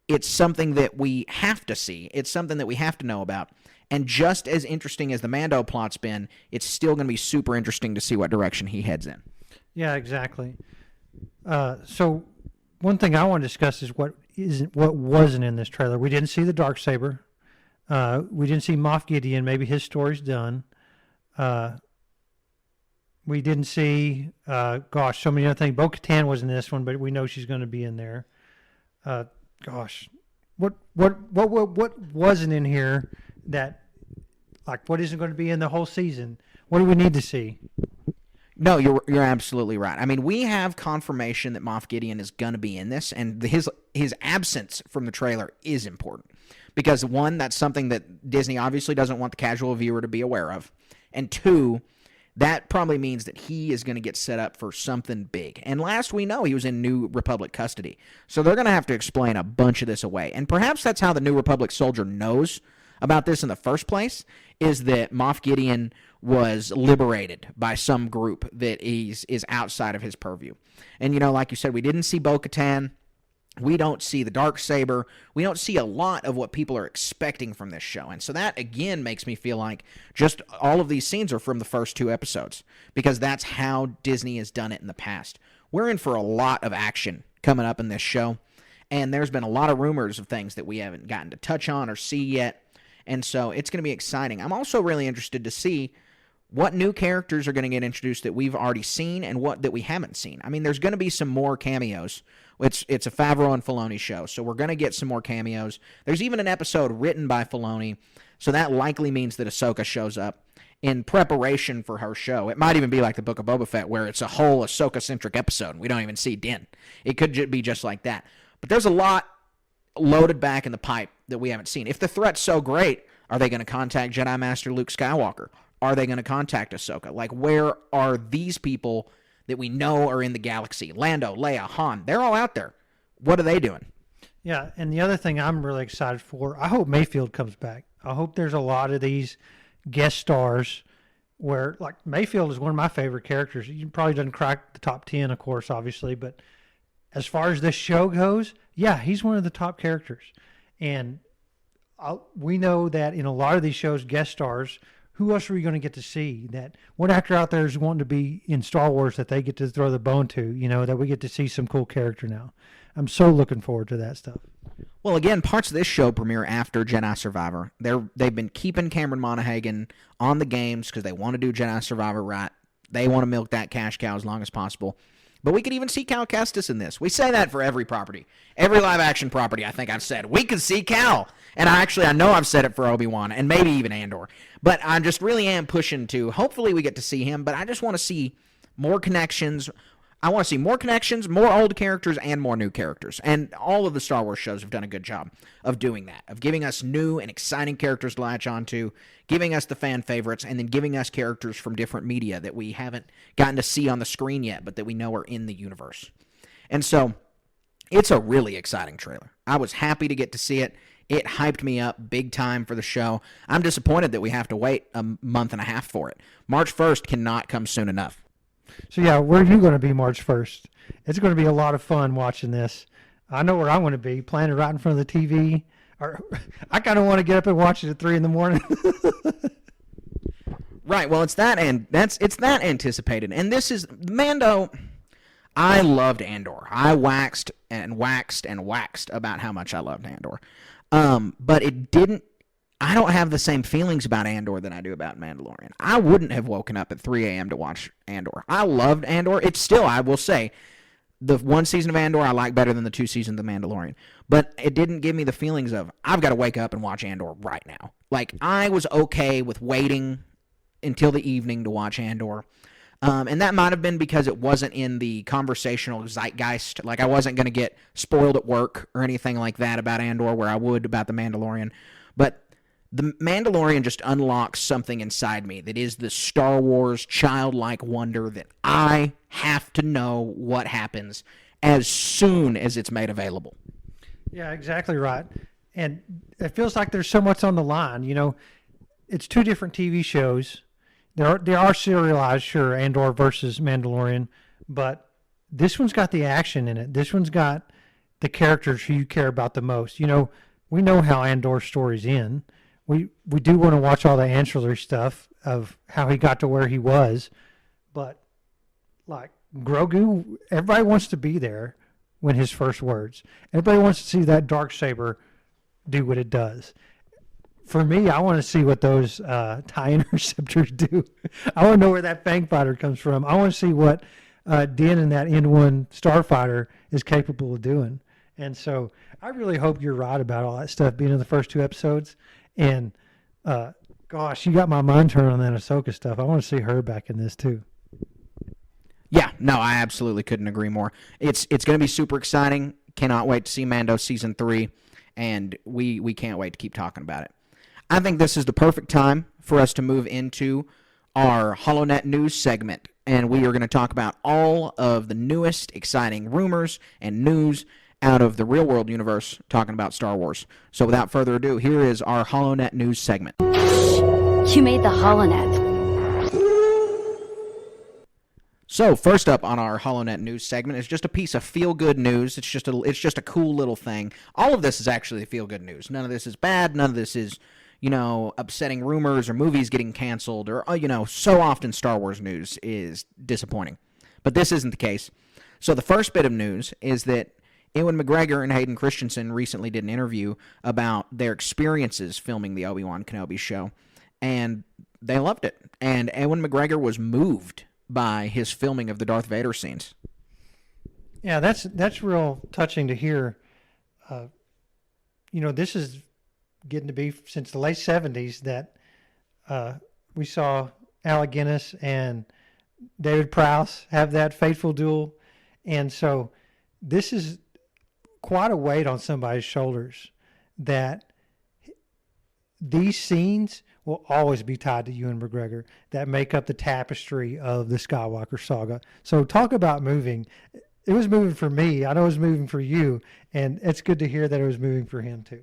it's something that we have to see. It's something that we have to know about. And just as interesting as the Mando plot's been, it's still going to be super interesting to see what direction he heads in. Yeah, exactly. So one thing I want to discuss is what wasn't in this trailer. We didn't see the Darksaber. We didn't see Moff Gideon. Maybe his story's done. We didn't see, so many other things. Bo-Katan was in this one, but we know she's going to be in there. What wasn't in here that, like, what isn't going to be in the whole season? What do we need to see? No, you're absolutely right. I mean, we have confirmation that Moff Gideon is going to be in this, and his absence from the trailer is important. Because, one, that's something that Disney obviously doesn't want the casual viewer to be aware of. And two, that probably means that he is going to get set up for something big. And last we know, he was in New Republic custody. So they're going to have to explain a bunch of this away. And perhaps that's how the New Republic soldier knows about this in the first place, is that Moff Gideon was liberated by some group that is outside of his purview. And, like you said, we didn't see Bo-Katan. We don't see the Darksaber. We don't see a lot of what people are expecting from this show. And so that, again, makes me feel like just all of these scenes are from the first 2 episodes, because that's how Disney has done it in the past. We're in for a lot of action coming up in this show, and there's been a lot of rumors of things that we haven't gotten to touch on or see yet, and so it's going to be exciting. I'm also really interested to see what new characters are going to get introduced that we've already seen and what that we haven't seen. I mean, there's going to be some more cameos. It's a Favreau and Filoni show, so we're going to get some more cameos. There's even an episode written by Filoni, so that likely means that Ahsoka shows up in preparation for her show. It might even be like the Book of Boba Fett, where it's a whole Ahsoka-centric episode, and we don't even see Din. It could be just like that. But there's a lot loaded back in the pipe that we haven't seen. If the threat's so great, are they going to contact Jedi Master Luke Skywalker? Are they going to contact Ahsoka? Like, where are these people that we know are in the galaxy? Lando, Leia, Han, they're all out there. What are they doing? Yeah, and the other thing I'm really excited for, I hope Mayfield comes back. I hope there's a lot of these guest stars where, like, Mayfield is one of my favorite characters. He probably doesn't crack the top 10, of course, obviously, but as far as this show goes, yeah, he's one of the top characters. And we know that in a lot of these shows, guest stars, who else are we going to get to see? What actor out there is wanting to be in Star Wars that they get to throw the bone to, that we get to see some cool character now. I'm so looking forward to that stuff. Well, again, parts of this show premiere after Jedi Survivor. They've been keeping Cameron Monaghan on the games because they want to do Jedi Survivor right. They want to milk that cash cow as long as possible. But we could even see Cal Kestis in this. We say that for every property. Every live-action property, I think I've said. We could see Cal. And I know I've said it for Obi-Wan and maybe even Andor. But I just really am pushing to, hopefully we get to see him, but I just want to see more connections. I want to see more connections, more old characters, and more new characters. And all of the Star Wars shows have done a good job of doing that, of giving us new and exciting characters to latch onto, giving us the fan favorites, and then giving us characters from different media that we haven't gotten to see on the screen yet, but that we know are in the universe. And so, it's a really exciting trailer. I was happy to get to see it. It hyped me up big time for the show. I'm disappointed that we have to wait a month and a half for it. March 1st cannot come soon enough. So, yeah, where are you going to be March 1st? It's going to be a lot of fun watching this. I know where I'm going to be, planted right in front of the TV. Or I kind of want to get up and watch it at 3 in the morning. Right, well, it's that anticipated. And this is Mando. I loved Andor. I waxed and waxed and waxed about how much I loved Andor. But it didn't. I don't have the same feelings about Andor that I do about Mandalorian. I wouldn't have woken up at 3 a.m. to watch Andor. I loved Andor. It's still, I will say, the one season of Andor I like better than the 2 seasons of The Mandalorian. But it didn't give me the feelings of, I've got to wake up and watch Andor right now. Like, I was okay with waiting until the evening to watch Andor. And that might have been because it wasn't in the conversational zeitgeist. Like, I wasn't going to get spoiled at work or anything like that about Andor where I would about The Mandalorian. But The Mandalorian just unlocks something inside me that is the Star Wars childlike wonder that I have to know what happens as soon as it's made available. Yeah, exactly right. And it feels like there's so much on the line. It's 2 different TV shows. They are serialized, sure, Andor versus Mandalorian, but this one's got the action in it. This one's got the characters who you care about the most. We know how Andor's story's in. We do want to watch all the ancillary stuff of how he got to where he was, but like Grogu, everybody wants to be there when his first words. Everybody wants to see that Darksaber do what it does. For me, I want to see what those TIE interceptors do. I want to know where that Fang fighter comes from. I want to see what Din and that N1 starfighter is capable of doing. And so I really hope you're right about all that stuff being in the first 2 episodes. And gosh, you got my mind turned on that Ahsoka stuff. I want to see her back in this too. Yeah, no, I absolutely couldn't agree more. It's going to be super exciting. Cannot wait to see Mando Season 3, and we can't wait to keep talking about it. I think this is the perfect time for us to move into our HoloNet News segment, and we are going to talk about all of the newest, exciting rumors and news out of the real-world universe talking about Star Wars. So without further ado, here is our HoloNet News segment. You made the HoloNet. So first up on our HoloNet News segment is just a piece of feel-good news. It's just a cool little thing. All of this is actually feel-good news. None of this is bad. None of this is, upsetting rumors or movies getting canceled or, so often Star Wars news is disappointing. But this isn't the case. So the first bit of news is that Ewan McGregor and Hayden Christensen recently did an interview about their experiences filming the Obi-Wan Kenobi show, and they loved it. And Ewan McGregor was moved by his filming of the Darth Vader scenes. Yeah, that's real touching to hear. This is getting to be since the late 70s that we saw Alec Guinness and David Prowse have that fateful duel. And so this is quite a weight on somebody's shoulders that these scenes will always be tied to Ewan McGregor that make up the tapestry of the Skywalker saga. So talk about moving. it was moving for me. I know it was moving for you, and it's good to hear that it was moving for him too.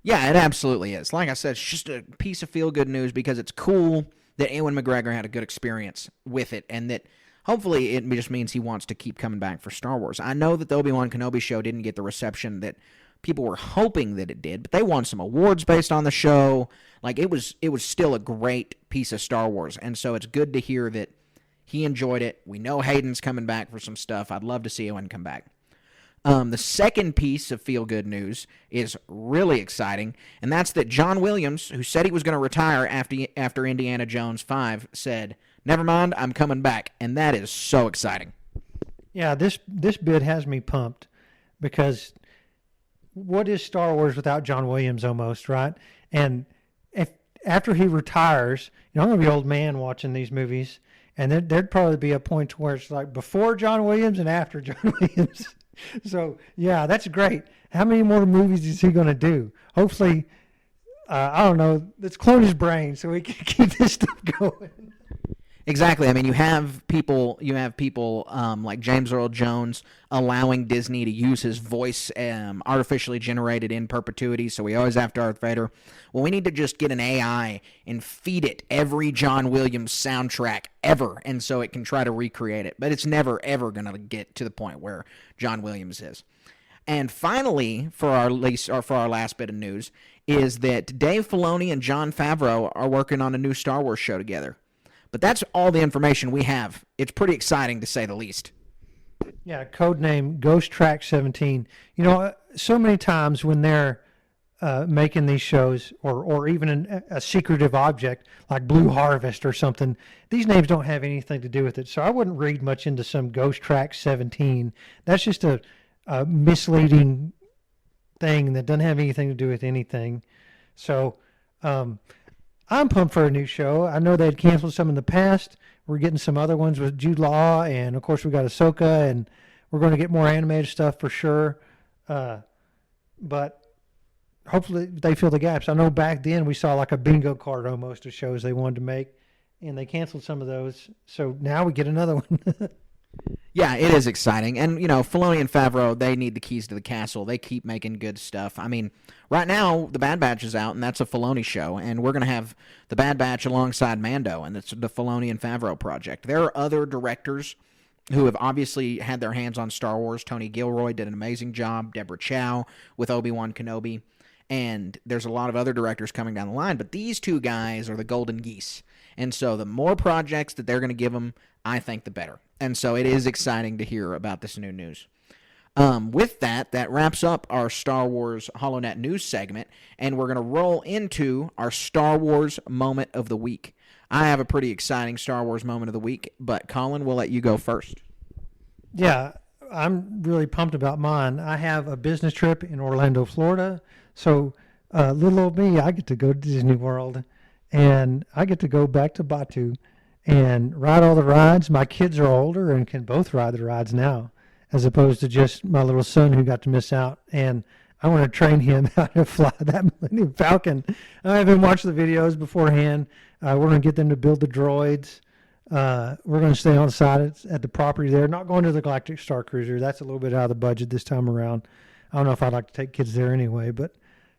Yeah, it absolutely is. Like I said, it's just a piece of feel-good news because it's cool that Ewan McGregor had a good experience with it, and that hopefully it just means he wants to keep coming back for Star Wars. I know that the Obi-Wan Kenobi show didn't get the reception that people were hoping that it did, but they won some awards based on the show. Like, it was still a great piece of Star Wars, and so it's good to hear that he enjoyed it. We know Hayden's coming back for some stuff. I'd love to see Ewan come back. The second piece of feel-good news is really exciting, and that's that John Williams, who said he was going to retire after Indiana Jones 5, said, "Never mind, I'm coming back," and that is so exciting. Yeah, this bit has me pumped because what is Star Wars without John Williams almost, right? And if after he retires, I'm going to be an old man watching these movies, and there'd probably be a point where it's like before John Williams and after John Williams. So, yeah, that's great. How many more movies is he going to do? Hopefully, I don't know, let's clone his brain so we can keep this stuff going. Exactly. I mean, you have people like James Earl Jones allowing Disney to use his voice artificially generated in perpetuity, so we always have Darth Vader. Well, we need to just get an AI and feed it every John Williams soundtrack ever, and so it can try to recreate it. But it's never, ever going to get to the point where John Williams is. And finally, for our last bit of news, is that Dave Filoni and Jon Favreau are working on a new Star Wars show together. But that's all the information we have. It's pretty exciting, to say the least. Yeah, code name Ghost Track 17. So many times when they're making these shows, or even a secretive object like Blue Harvest or something, these names don't have anything to do with it. So I wouldn't read much into some Ghost Track 17. That's just a misleading thing that doesn't have anything to do with anything. So I'm pumped for a new show. I know they had canceled some in the past. We're getting some other ones with Jude Law, and of course we got Ahsoka, and we're going to get more animated stuff for sure. But hopefully they fill the gaps. I know back then we saw like a bingo card almost of shows they wanted to make, and they canceled some of those. So now we get another one. Yeah, it is exciting. And, Filoni and Favreau, they need the keys to the castle. They keep making good stuff. I mean, right now, The Bad Batch is out, and that's a Filoni show. And we're going to have The Bad Batch alongside Mando, and it's the Filoni and Favreau project. There are other directors who have obviously had their hands on Star Wars. Tony Gilroy did an amazing job. Deborah Chow with Obi-Wan Kenobi. And there's a lot of other directors coming down the line. But these two guys are the golden geese. And so the more projects that they're going to give them, I think the better. And so it is exciting to hear about this new news. With that wraps up our Star Wars HoloNet news segment, and we're going to roll into our Star Wars moment of the week. I have a pretty exciting Star Wars moment of the week, but Colin, we'll let you go first. Yeah, I'm really pumped about mine. I have a business trip in Orlando, Florida. So little old me, I get to go to Disney World, and I get to go back to Batu and ride all the rides. My kids are older and can both ride the rides now, as opposed to just my little son who got to miss out. And I want to train him how to fly that Millennium Falcon. I haven't watched the videos beforehand. We're going to get them to build the droids. We're going to stay on site at the property there. Not going to the Galactic Star Cruiser. That's a little bit out of the budget this time around. I don't know if I'd like to take kids there anyway, but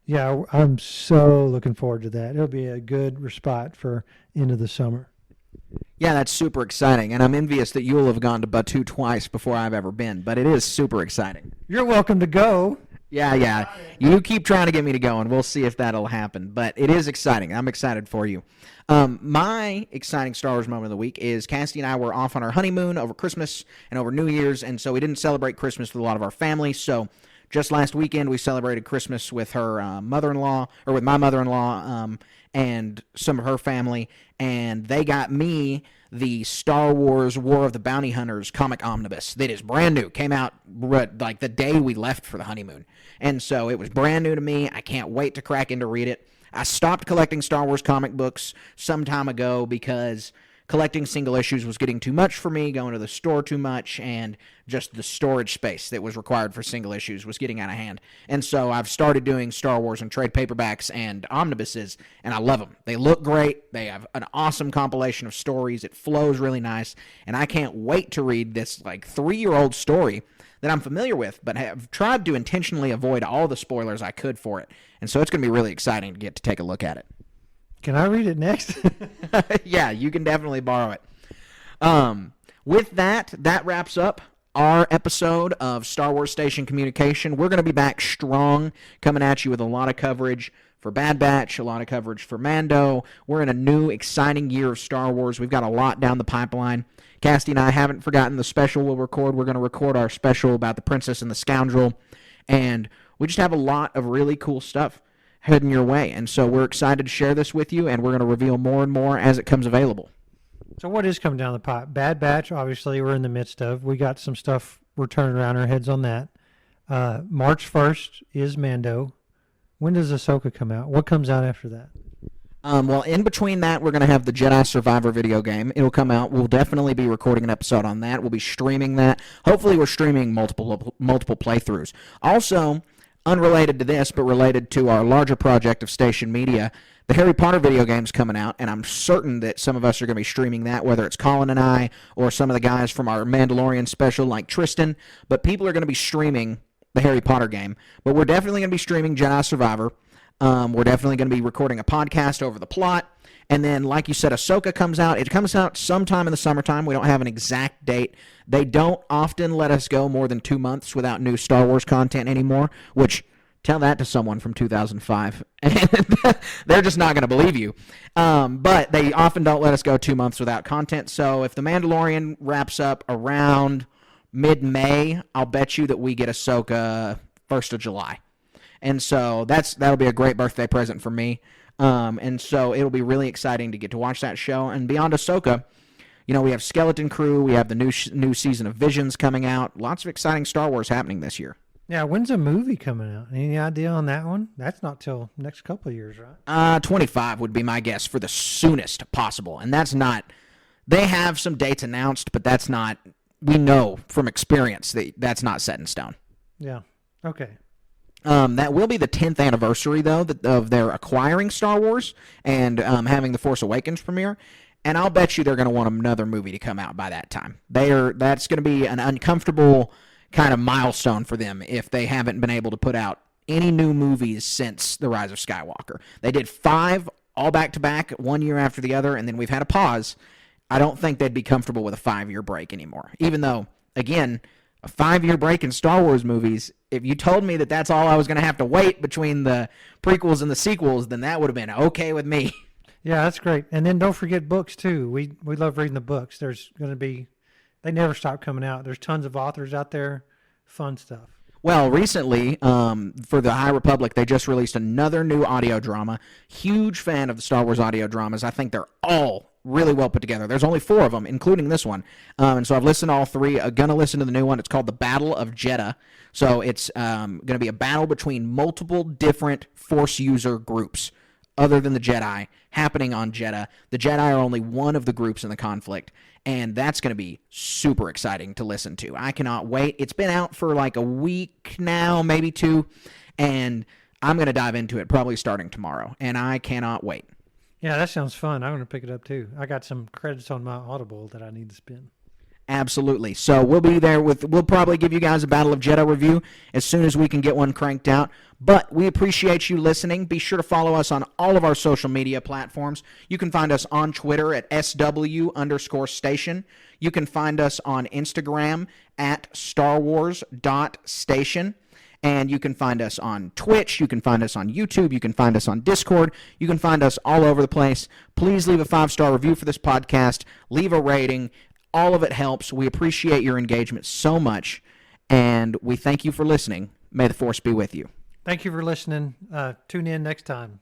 yeah, I'm so looking forward to that. It'll be a good respite for end of the summer. Yeah, that's super exciting, and I'm envious that you'll have gone to Batu twice before I've ever been, but it is super exciting. You're welcome to go. Yeah. You keep trying to get me to go, and we'll see if that'll happen, but it is exciting. I'm excited for you. My exciting Star Wars moment of the week is Cassidy and I were off on our honeymoon over Christmas and over New Year's, and so we didn't celebrate Christmas with a lot of our family, so just last weekend we celebrated Christmas with her mother-in-law, or with my mother-in-law, and some of her family, and they got me the Star Wars War of the Bounty Hunters comic omnibus that is brand new. Came out like the day we left for the honeymoon. And so it was brand new to me. I can't wait to crack in to read it. I stopped collecting Star Wars comic books some time ago because collecting single issues was getting too much for me, going to the store too much, and just the storage space that was required for single issues was getting out of hand. And so I've started doing Star Wars and trade paperbacks and omnibuses, and I love them. They look great. They have an awesome compilation of stories. It flows really nice, and I can't wait to read this 3-year-old story that I'm familiar with, but have tried to intentionally avoid all the spoilers I could for it. And so it's going to be really exciting to get to take a look at it. Can I read it next? Yeah, you can definitely borrow it. With that wraps up our episode of Star Wars Station Communication. We're going to be back strong, coming at you with a lot of coverage for Bad Batch, a lot of coverage for Mando. We're in a new, exciting year of Star Wars. We've got a lot down the pipeline. Casty and I haven't forgotten the special we'll record. We're going to record our special about the Princess and the Scoundrel, and we just have a lot of really cool stuff heading your way. And so we're excited to share this with you, and we're going to reveal more and more as it comes available. So what is coming down the pipe? Bad Batch, obviously, we're in the midst of. We got some stuff we're turning around our heads on that. March 1st is Mando. When does Ahsoka come out? What comes out after that? Well, in between that, we're going to have the Jedi Survivor video game. It'll come out. We'll definitely be recording an episode on that. We'll be streaming that. Hopefully, we're streaming multiple playthroughs. Also, unrelated to this, but related to our larger project of Station Media, the Harry Potter video game's coming out, and I'm certain that some of us are going to be streaming that, whether it's Colin and I or some of the guys from our Mandalorian special like Tristan, but people are going to be streaming the Harry Potter game. But we're definitely going to be streaming Jedi Survivor. We're definitely going to be recording a podcast over the plot. And then, like you said, Ahsoka comes out. It comes out sometime in the summertime. We don't have an exact date. They don't often let us go more than 2 months without new Star Wars content anymore, which, tell that to someone from 2005, and they're just not going to believe you. But they often don't let us go 2 months without content. So if The Mandalorian wraps up around mid-May, I'll bet you that we get Ahsoka 1st of July. And so that'll be a great birthday present for me. And so it'll be really exciting to get to watch that show. And beyond Ahsoka, we have Skeleton Crew. We have the new season of Visions coming out. Lots of exciting Star Wars happening this year. Yeah, when's a movie coming out? Any idea on that one? That's not till next couple of years, right? 25 would be my guess for the soonest possible. And that's not, they have some dates announced, but that's not, we know from experience that that's not set in stone. Yeah, okay. That will be the 10th anniversary, though, of their acquiring Star Wars and having The Force Awakens premiere. And I'll bet you they're going to want another movie to come out by that time. That's going to be an uncomfortable kind of milestone for them if they haven't been able to put out any new movies since The Rise of Skywalker. They did 5 all back-to-back, 1 year after the other, and then we've had a pause. I don't think they'd be comfortable with a 5-year break anymore. Even though, again, a 5-year break in Star Wars movies, if you told me that that's all I was going to have to wait between the prequels and the sequels, then that would have been okay with me. Yeah, that's great. And then don't forget books, too. We love reading the books. There's going to be, they never stop coming out. There's tons of authors out there. Fun stuff. Well, recently, for the High Republic, they just released another new audio drama. Huge fan of the Star Wars audio dramas. I think they're all really well put together. There's only 4 of them, including this one. And so I've listened to all 3. I'm going to listen to the new one. It's called The Battle of Jeddah. So it's going to be a battle between multiple different Force user groups other than the Jedi happening on Jeddah. The Jedi are only one of the groups in the conflict, and that's going to be super exciting to listen to. I cannot wait. It's been out for like a week now, maybe 2, and I'm going to dive into it probably starting tomorrow, and I cannot wait. Yeah, that sounds fun. I'm going to pick it up too. I got some credits on my Audible that I need to spend. Absolutely. So we'll be there we'll probably give you guys a Battle of Jeddah review as soon as we can get one cranked out. But we appreciate you listening. Be sure to follow us on all of our social media platforms. You can find us on Twitter at SW_station. You can find us on Instagram at StarWars.station. And you can find us on Twitch. You can find us on YouTube. You can find us on Discord. You can find us all over the place. Please leave a 5-star review for this podcast. Leave a rating. All of it helps. We appreciate your engagement so much, and we thank you for listening. May the Force be with you. Thank you for listening. Tune in next time.